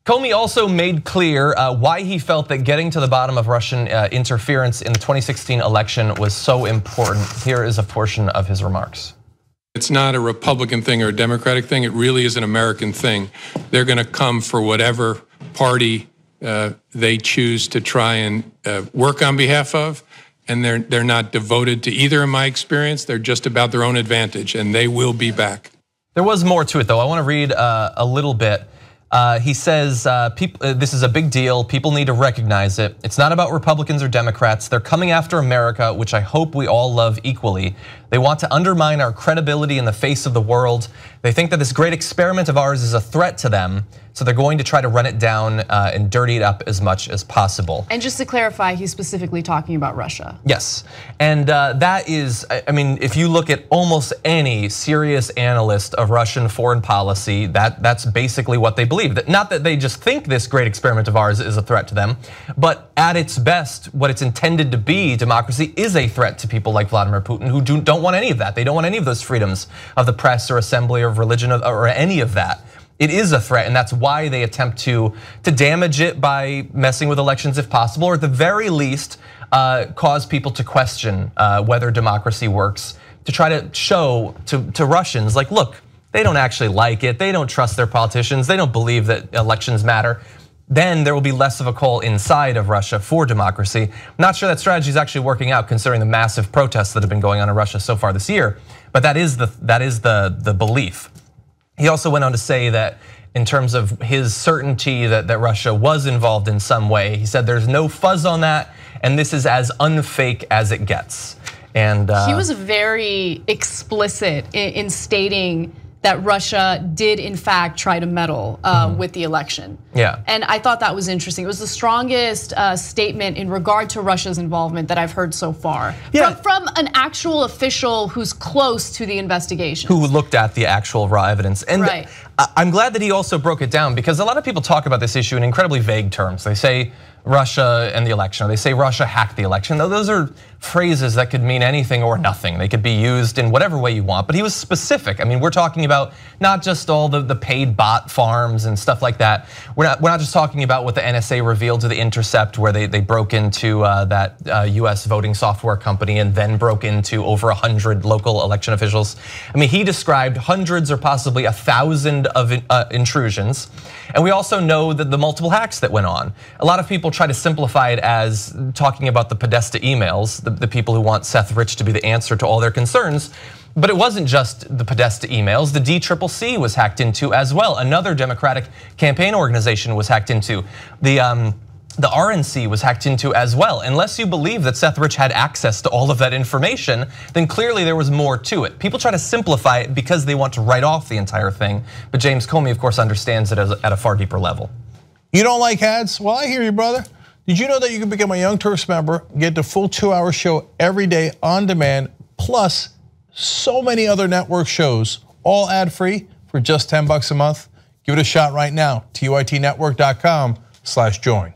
Comey also made clear why he felt that getting to the bottom of Russian interference in the 2016 election was so important. Here is a portion of his remarks. It's not a Republican thing or a Democratic thing. It really is an American thing. They're going to come for whatever party they choose to try and work on behalf of. And they're not devoted to either in my experience. They're just about their own advantage, and they will be back. There was more to it, though. I want to read a little bit. He says, this is a big deal. People need to recognize it. It's not about Republicans or Democrats. They're coming after America, which I hope we all love equally. They want to undermine our credibility in the face of the world. They think that this great experiment of ours is a threat to them. So they're going to try to run it down and dirty it up as much as possible. And just to clarify, he's specifically talking about Russia. Yes, and that is, I mean, if you look at almost any serious analyst of Russian foreign policy, that's basically what they believe. Not that they just think this great experiment of ours is a threat to them, but at its best, what it's intended to be, democracy, is a threat to people like Vladimir Putin who don't want any of that. They don't want any of those freedoms of the press or assembly or of religion or any of that. It is a threat, and that's why they attempt to damage it by messing with elections if possible, or at the very least, cause people to question whether democracy works, to try to show to Russians, like, look, they don't actually like it, they don't trust their politicians, they don't believe that elections matter. Then there will be less of a call inside of Russia for democracy. I'm not sure that strategy is actually working out, considering the massive protests that have been going on in Russia so far this year, but that is the belief. He also went on to say that in terms of his certainty that Russia was involved in some way, he said there's no fuzz on that, and this is as unfake as it gets. And he was very explicit in stating that Russia did in fact try to meddle with the election. Yeah. And I thought that was interesting. It was the strongest statement in regard to Russia's involvement that I've heard so far. Yeah. From an actual official who's close to the investigation. Who looked at the actual raw evidence. And right. I'm glad that he also broke it down, because a lot of people talk about this issue in incredibly vague terms. They say Russia and the election, or they say Russia hacked the election. Those are phrases that could mean anything or nothing. They could be used in whatever way you want, but he was specific. I mean, we're talking about not just all the paid bot farms and stuff like that. We're not just talking about what the NSA revealed to The Intercept, where they broke into that US voting software company and then broke into over 100 local election officials. I mean, he described hundreds or possibly 1,000 of intrusions. And we also know that the multiple hacks that went on. A lot of people try to simplify it as talking about the Podesta emails, the people who want Seth Rich to be the answer to all their concerns. But it wasn't just the Podesta emails. The DCCC was hacked into as well. Another Democratic campaign organization was hacked into. The RNC was hacked into as well. Unless you believe that Seth Rich had access to all of that information, then clearly there was more to it. People try to simplify it because they want to write off the entire thing. But James Comey, of course, understands it at a far deeper level. You don't like ads? Well, I hear you, brother. Did you know that you can become a Young Turks member, get the full 2-hour show every day on demand, plus so many other network shows, all ad-free for just $10 a month? Give it a shot right now, TYTnetwork.com/join.